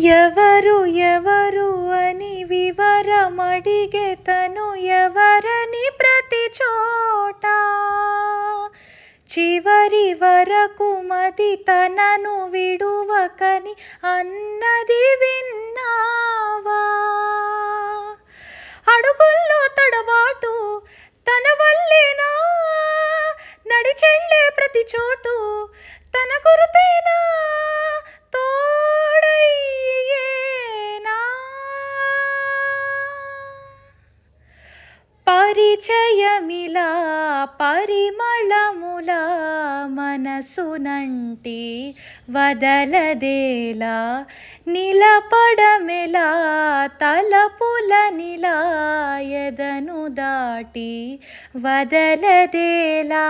ఎవరు ఎవరు అని వివరమడిగే తను ఎవరని ప్రతి చోట చివరి వరకు మది తనను విడువకని అన్నది విన్నావా? అడుగుల్లో తడబాటు తన వల్లేనా, నడిచెళ్ళే ప్రతి చోటు తన గురుతేనా, తోడయ్యేనా? పరిచయమిలా పరిమళములా మనసునంటి వదలదేలా, నిలపడమెలా తలపులనిలా ఎదను దాటి వదలదేలా.